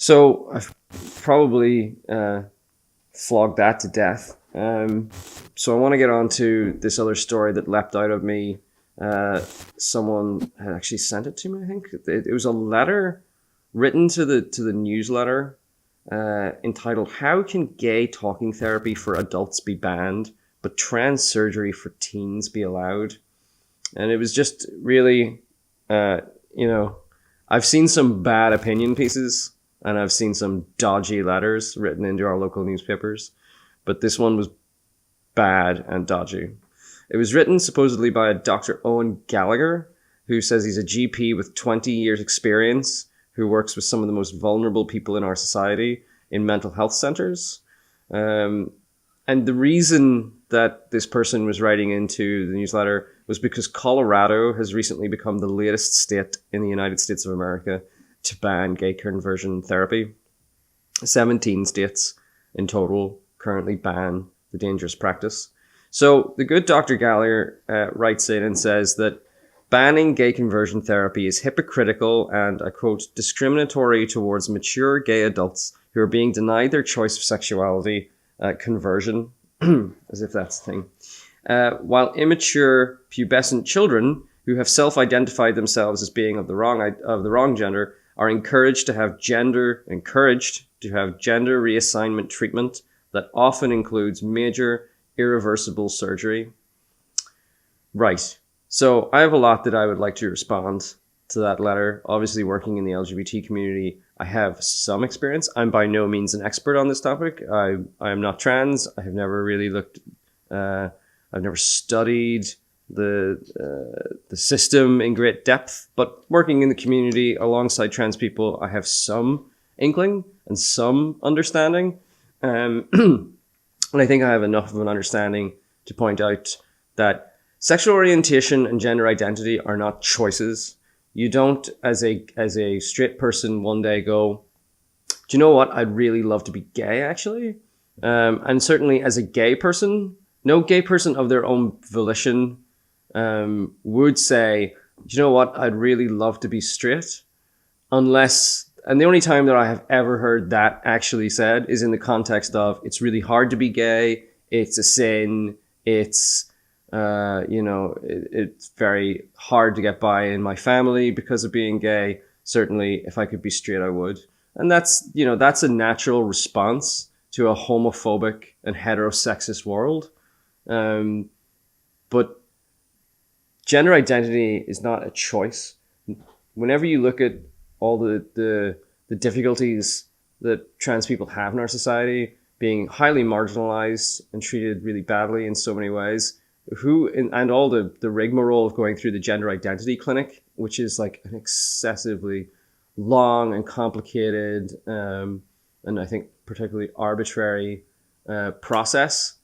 So I've probably flogged that to death. So I want to get on to this other story that leapt out of me. Someone had actually sent it to me. I think it was a letter written to the newsletter entitled "How Can Gay Talking Therapy for Adults Be Banned, but Trans Surgery for Teens Be Allowed?" And it was just really, I've seen some bad opinion pieces and I've seen some dodgy letters written into our local newspapers, but this one was bad and dodgy. It was written supposedly by a Doctor Owen Gallagher, who says he's a GP with 20 years experience, who works with some of the most vulnerable people in our society in mental health centers. And the reason that this person was writing into the newsletter was because Colorado has recently become the latest state in the United States of America to ban gay conversion therapy. 17 states in total currently ban the dangerous practice. So the good Dr. Gallagher writes in and says that banning gay conversion therapy is hypocritical and, I quote, discriminatory towards mature gay adults who are being denied their choice of sexuality, conversion, as if that's the thing. While immature pubescent children who have self-identified themselves as being of the wrong gender are encouraged to have gender reassignment treatment that often includes major irreversible surgery. Right. So I have a lot that I would like to respond to that letter. Obviously, working in the LGBT community, I have some experience. I'm by no means an expert on this topic. I am not trans. I have never really looked. I've never studied the system in great depth. But working in the community alongside trans people, I have some inkling and some understanding. And I think I have enough of an understanding to point out that sexual orientation and gender identity are not choices. You don't, as a straight person, one day go, do you know what? I'd really love to be gay, actually. And certainly as a gay person, no gay person of their own volition would say, do you know what? I'd really love to be straight. Unless, and the only time that I have ever heard that actually said is in the context of it's really hard to be gay. It's a sin. It's, it's very hard to get by in my family because of being gay. Certainly, if I could be straight, I would. And that's a natural response to a homophobic and heterosexist world. But gender identity is not a choice. Whenever you look at all the difficulties that trans people have in our society, being highly marginalized and treated really badly in so many ways, and all the rigmarole of going through the gender identity clinic, which is like an excessively long and complicated, and I think particularly arbitrary process.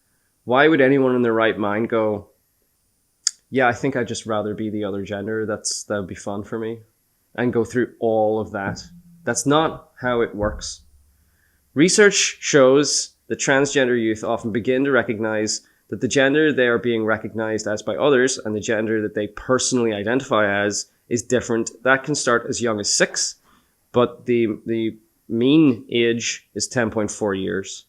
Why would anyone in their right mind go, yeah, I think I'd just rather be the other gender. That would be fun for me, and go through all of that? That's not how it works. Research shows that transgender youth often begin to recognize that the gender they are being recognized as by others and the gender that they personally identify as is different. That can start as young as 6, but the mean age is 10.4 years.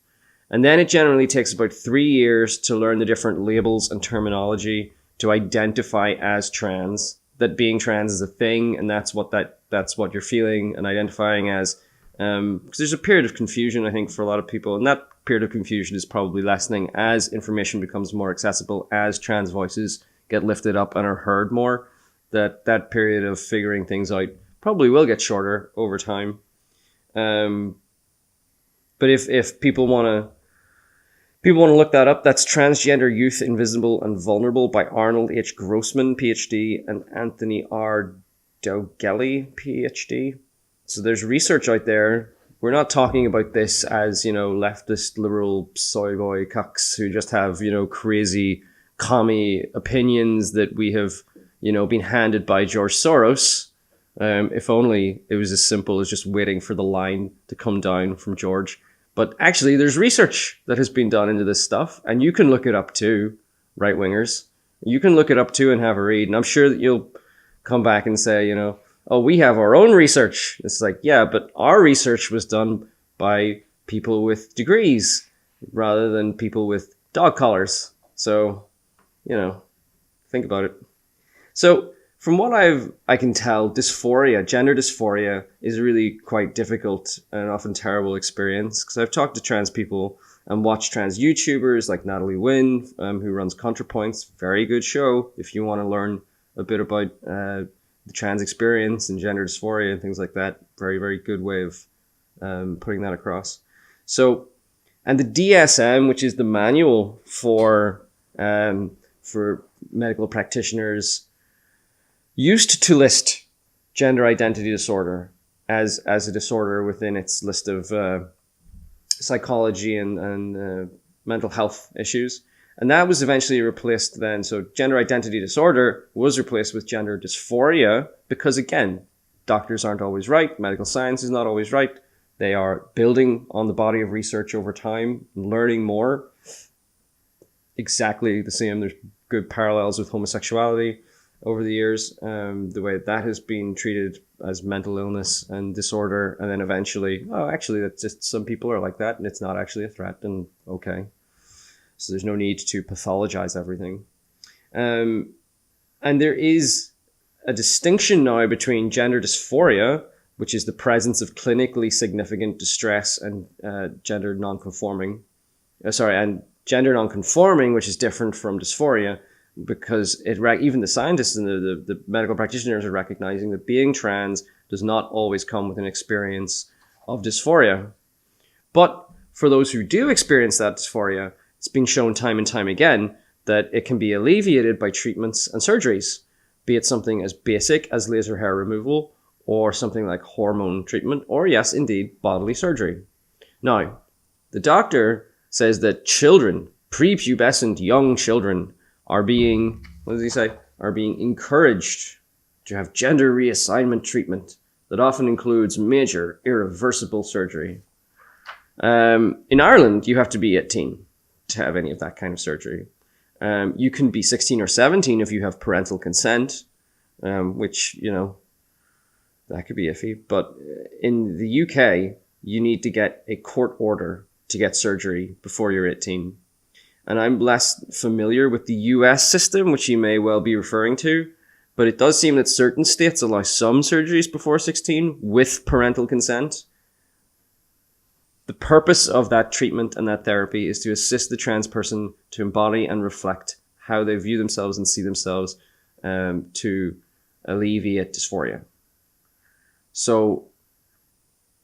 And then it generally takes about 3 years to learn the different labels and terminology to identify as trans, that being trans is a thing, and that's what you're feeling and identifying as. Because there's a period of confusion, I think, for a lot of people, and that period of confusion is probably lessening as information becomes more accessible, as trans voices get lifted up and are heard more. That period of figuring things out probably will get shorter over time. But if people want to look that up, that's Transgender Youth, Invisible and Vulnerable by Arnold H. Grossman, PhD, and Anthony R. Dougelli, PhD. So there's research out there. We're not talking about this as, leftist liberal soy boy cucks who just have, crazy commie opinions that we have, been handed by George Soros. If only it was as simple as just waiting for the line to come down from George. But actually, there's research that has been done into this stuff, and you can look it up too, right-wingers. You can look it up too and have a read, and I'm sure that you'll come back and say, oh, we have our own research. It's like, yeah, but our research was done by people with degrees rather than people with dog collars. So, think about it. So from what I can tell, dysphoria, gender dysphoria, is really quite difficult and often terrible experience. Because I've talked to trans people and watched trans YouTubers like Natalie Wynn, who runs ContraPoints. Very good show if you want to learn a bit about the trans experience and gender dysphoria and things like that. Very, very good way of putting that across. So, and the DSM, which is the manual for medical practitioners, used to list gender identity disorder as a disorder within its list of psychology and mental health issues. And that was eventually replaced then. So gender identity disorder was replaced with gender dysphoria because, again, doctors aren't always right. Medical science is not always right. They are building on the body of research over time, learning more. Exactly the same. There's good parallels with homosexuality over the years, the way that has been treated as mental illness and disorder, and then eventually, oh, actually, that's just some people are like that, and it's not actually a threat, and okay. So there's no need to pathologize everything. And there is a distinction now between gender dysphoria, which is the presence of clinically significant distress, and gender nonconforming, and gender nonconforming, which is different from dysphoria, because even the scientists and the medical practitioners are recognizing that being trans does not always come with an experience of dysphoria. But for those who do experience that dysphoria, it's been shown time and time again that it can be alleviated by treatments and surgeries, be it something as basic as laser hair removal or something like hormone treatment, or yes, indeed, bodily surgery. Now, the doctor says that children, prepubescent young children, are being encouraged to have gender reassignment treatment that often includes major irreversible surgery. In Ireland, you have to be 18 to have any of that kind of surgery. You can be 16 or 17 if you have parental consent, which, that could be iffy. But in the UK, you need to get a court order to get surgery before you're 18. And I'm less familiar with the US system, which you may well be referring to, but it does seem that certain states allow some surgeries before 16 with parental consent. The purpose of that treatment and that therapy is to assist the trans person to embody and reflect how they view themselves and see themselves, to alleviate dysphoria. So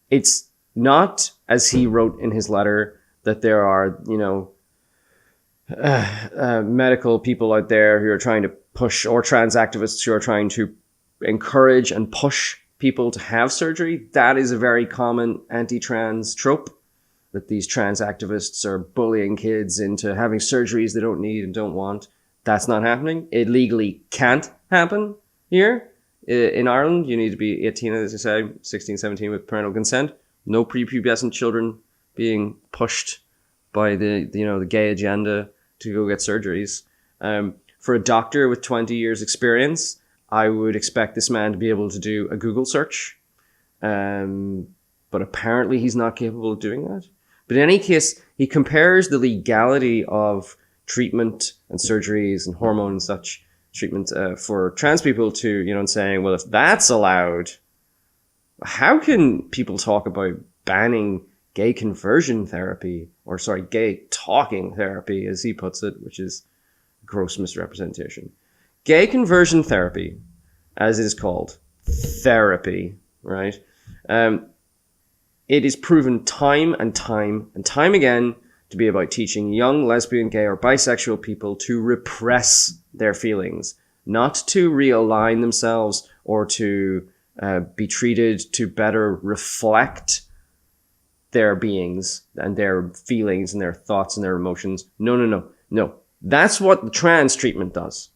it's not, as he wrote in his letter, that there are, medical people out there who are trying to push, or trans activists who are trying to encourage and push people to have surgery. That is a very common anti-trans trope, that these trans activists are bullying kids into having surgeries they don't need and don't want. That's not happening. It legally can't happen here. In Ireland, you need to be 18, as I say, 16, 17 with parental consent. No prepubescent children being pushed by the gay agenda to go get surgeries. For a doctor with 20 years experience, I would expect this man to be able to do a Google search. But apparently he's not capable of doing that. But in any case, he compares the legality of treatment and surgeries and hormone and such treatment for trans people to, and saying, well, if that's allowed, how can people talk about banning gay conversion therapy, or gay talking therapy, as he puts it, which is gross misrepresentation. Gay conversion therapy, as it is called, therapy, right? It is proven time and time again to be about teaching young lesbian, gay, or bisexual people to repress their feelings, not to realign themselves or to be treated to better reflect their beings and their feelings and their thoughts and their emotions. No. That's what the trans treatment does.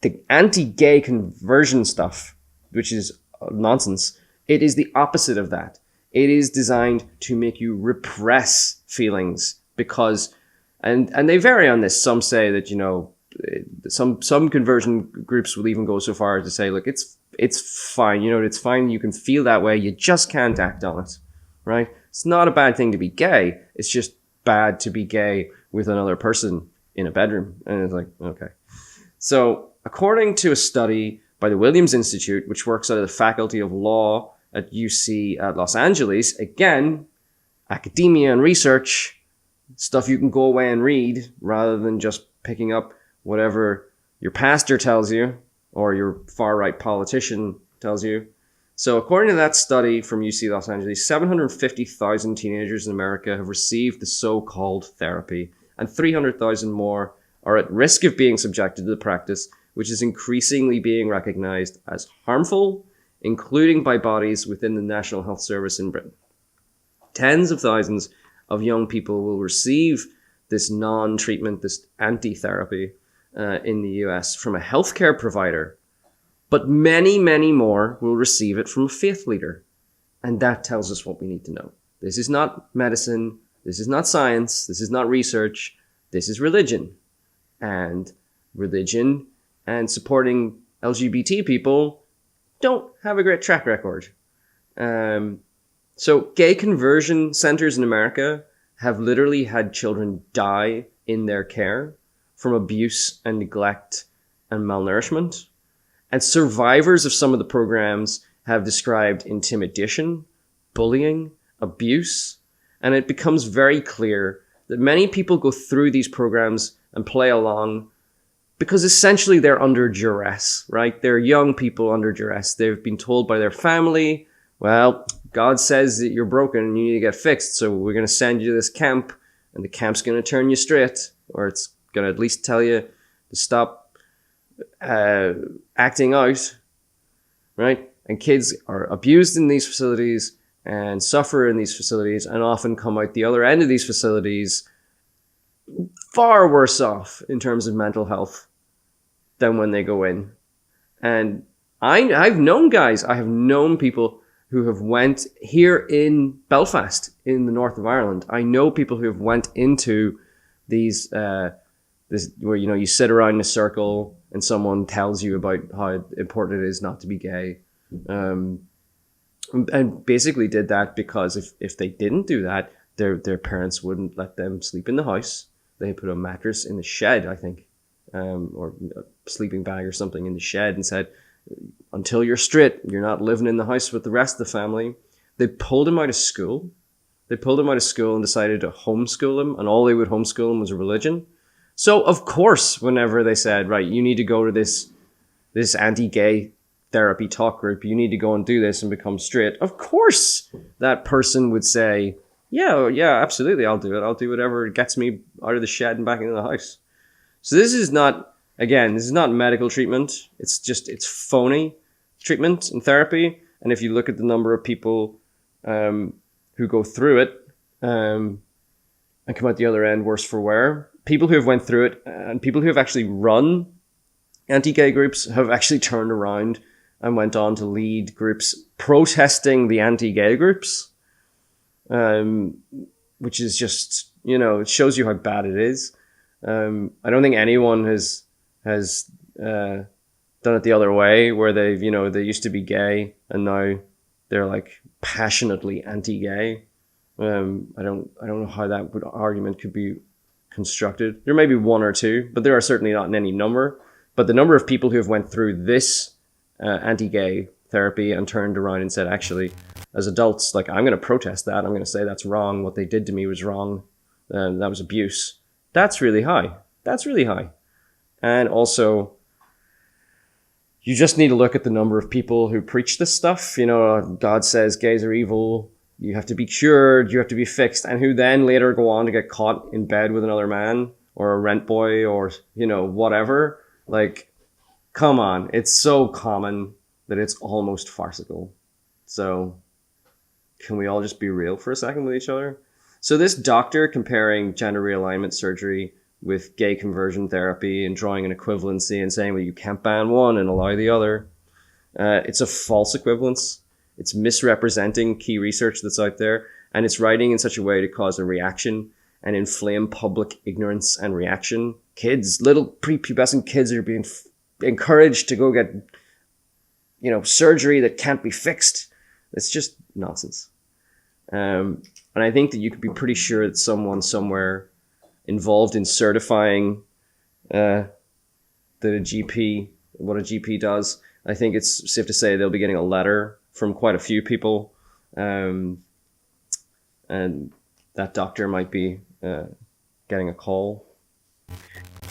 The anti-gay conversion stuff, which is nonsense, it is the opposite of that. It is designed to make you repress feelings because, and they vary on this. Some say that, some conversion groups will even go so far as to say, look, it's fine. You know, it's fine. You can feel that way. You just can't act on it, right? It's not a bad thing to be gay. It's just bad to be gay with another person in a bedroom. And it's like, okay. So according to a study by the Williams Institute, which works out of the Faculty of Law at UC at Los Angeles, again, academia and research, stuff you can go away and read rather than just picking up whatever your pastor tells you or your far-right politician tells you. So according to that study from UC Los Angeles, 750,000 teenagers in America have received the so-called therapy, and 300,000 more are at risk of being subjected to the practice, which is increasingly being recognized as harmful, including by bodies within the National Health Service in Britain. Tens of thousands of young people will receive this non-treatment, this anti-therapy in the US from a healthcare provider. But many, many more will receive it from a faith leader. And that tells us what we need to know. This is not medicine. This is not science. This is not research. This is religion. And religion and supporting LGBT people don't have a great track record. So gay conversion centers in America have literally had children die in their care from abuse and neglect and malnourishment. And survivors of some of the programs have described intimidation, bullying, abuse, and it becomes very clear that many people go through these programs and play along because essentially they're under duress, right? They're young people under duress. They've been told by their family, well, God says that you're broken and you need to get fixed, so we're going to send you to this camp, and the camp's going to turn you straight, or it's going to at least tell you to stop acting out, right? And kids are abused in these facilities and suffer in these facilities and often come out the other end of these facilities far worse off in terms of mental health than when they go in. And I've known guys, I have known people who have went here in Belfast in the north of Ireland. I know people who have went into these this where, you know, you sit around in a circle and someone tells you about how important it is not to be gay. And basically did that because if they didn't do that, their parents wouldn't let them sleep in the house. They put a mattress in the shed, I think, or a sleeping bag or something in the shed and said, until you're straight, you're not living in the house with the rest of the family. They pulled him out of school. They pulled him out of school and decided to homeschool him, and all they would homeschool him was religion. So, of course, whenever they said, right, you need to go to this anti-gay therapy talk group, you need to go and do this and become straight, of course that person would say, yeah, absolutely, I'll do it. I'll do whatever gets me out of the shed and back into the house. So this is not medical treatment. It's phony treatment and therapy. And if you look at the number of people who go through it and come out the other end worse for wear, people who have went through it and people who have actually run anti-gay groups have actually turned around and went on to lead groups protesting the anti-gay groups, which is just, you know, it shows you how bad it is. I don't think anyone has done it the other way, where they've, you know, they used to be gay and now they're like passionately anti-gay. I don't know how that argument could be constructed. There may be one or two, but there are certainly not in any number. But the number of people who have went through this anti-gay therapy and turned around and said, actually, as adults, like, I'm going to protest that. I'm going to say that's wrong. What they did to me was wrong. That was abuse. That's really high. That's really high. And also, you just need to look at the number of people who preach this stuff. You know, God says gays are evil. You have to be cured. You have to be fixed. And who then later go on to get caught in bed with another man or a rent boy or, you know, whatever. Like, come on. It's so common that it's almost farcical. So can we all just be real for a second with each other? So this doctor comparing gender realignment surgery with gay conversion therapy and drawing an equivalency and saying, well, you can't ban one and allow the other. It's a false equivalence. It's misrepresenting key research that's out there, and it's writing in such a way to cause a reaction and inflame public ignorance and reaction kids, little prepubescent kids, are being encouraged to go get, surgery that can't be fixed. It's just nonsense. And I think that you could be pretty sure that someone somewhere involved in certifying that what a GP does, I think it's safe to say they'll be getting a letter from quite a few people, and that doctor might be getting a call.